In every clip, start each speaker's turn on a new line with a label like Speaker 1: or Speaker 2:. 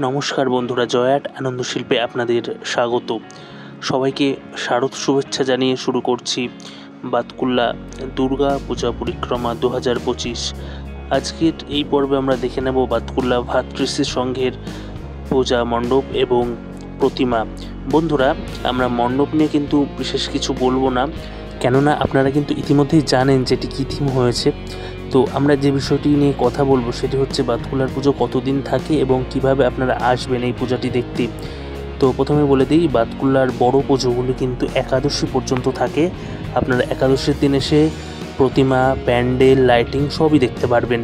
Speaker 1: নমস্কার বন্ধুরা, জয়াট আনন্দ শিল্পে আপনাদের স্বাগত। সবাইকে শারদ শুভেচ্ছা জানিয়ে শুরু করছি বাতকুল্লা দুর্গা পূজা পরিক্রমা 2025। আজকের এই পর্বে আমরা দেখে নেব বাতকুল্লা ভাতৃশ্রী সংঘের পূজা মণ্ডপ এবং প্রতিমা। বন্ধুরা, আমরা মণ্ডপ নিয়ে কিন্তু বিশেষ কিছু বলবো না, কেননা আপনারা কিন্তু ইতিমধ্যেই জানেন যেটি কী থিম হয়েছে। তো আমরা যে বিষয়টি নিয়ে কথা বলবো সেটি হচ্ছে বাতকুল্লার পুজো কতদিন থাকে এবং কিভাবে আপনারা আসবেন এই পূজাটি দেখতে। তো প্রথমে বলে দিই, বাতকুল্লার বড় পুজোগুলি কিন্তু একাদশী পর্যন্ত থাকে। আপনারা একাদশীর দিন এসে প্রতিমা, প্যান্ডেল, লাইটিং সবই দেখতে পারবেন।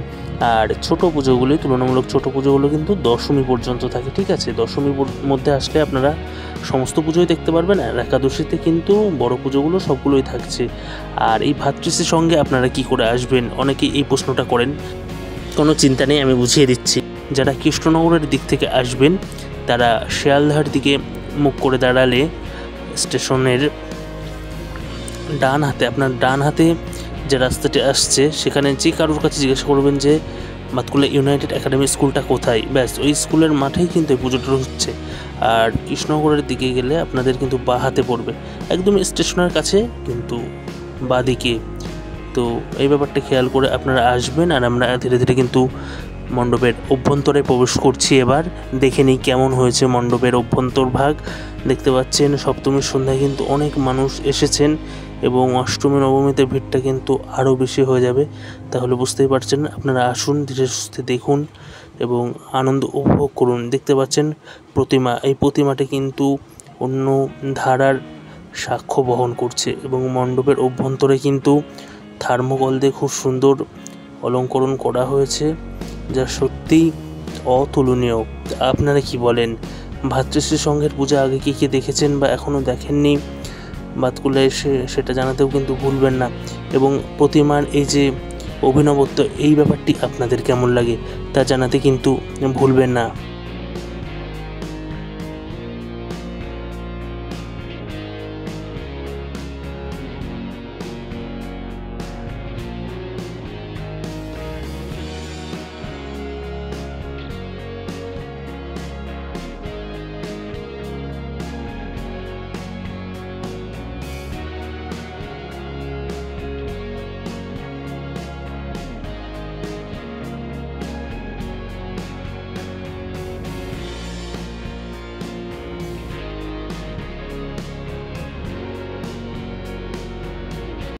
Speaker 1: আর ছোট পুজোগুলি, তুলনামূলক ছোট পুজোগুলো কিন্তু দশমী পর্যন্ত থাকে। ঠিক আছে, দশমীর মধ্যে আসলে আপনারা সমস্ত পুজোই দেখতে পারবেন। আর একাদশীতে কিন্তু বড় পুজোগুলো সবগুলোই থাকছে। আর এই ভাতৃশ্রীর সঙ্গে আপনারা কি করে আসবেন, অনেকেই এই প্রশ্নটা করেন। কোনো চিন্তা নেই, আমি বুঝিয়ে দিচ্ছি। যারা কৃষ্ণনগরের দিক থেকে আসবেন তারা শিয়ালদার দিকে মুখ করে দাঁড়ালে স্টেশনের ডান হাতে যে রাস্তাটি আসছে সেখানে যে কারোর কাছে জিজ্ঞাসা করবেন যে বাতকুল্লা ইউনাইটেড একাডেমি স্কুলটা কোথায়, ব্যাস ওই স্কুলের মাঠেই কিন্তু এই পুজোটা হচ্ছে। আর কৃষ্ণনগরের দিকে গেলে আপনাদের কিন্তু বাঁ হাতে পড়বে, একদম স্টেশনের কাছে কিন্তু বাঁ দিকে। তো এই ব্যাপারটা খেয়াল করে আপনারা আসবেন। আর আমরা ধীরে ধীরে কিন্তু মণ্ডপের অভ্যন্তরে প্রবেশ করছি। এবার দেখে নিই কেমন হয়েছে মণ্ডপের অভ্যন্তর ভাগ। দেখতে পাচ্ছেন সপ্তমীর সন্ধ্যায় কিন্তু অনেক মানুষ এসেছেন এবং অষ্টমী নবমীতে ভিড়টা কিন্তু আরও বেশি হয়ে যাবে। তাহলে বুঝতেই পারছেন, আপনারা আসুন, ধীরে সুস্থে দেখুন এবং আনন্দ উপভোগ করুন। দেখতে পাচ্ছেন প্রতিমা, এই প্রতিমাটি কিন্তু অন্য ধারার সাক্ষ্য বহন করছে এবং মণ্ডপের অভ্যন্তরে কিন্তু থার্মোকল দিয়ে খুব সুন্দর অলঙ্করণ করা হয়েছে, যা সত্যিই অতুলনীয়। আপনারা কি বলেন? ভাতৃশ্রী সংঘের পূজা আগে কি দেখেছেন বা এখনও দেখেননি, বাতকুল্লা এসে সেটা জানাতেও কিন্তু ভুলবেন না। এবং প্রতিমার এই যে অভিনবত্ব, এই ব্যাপারটি আপনাদের কেমন লাগে তা জানাতে কিন্তু ভুলবেন না।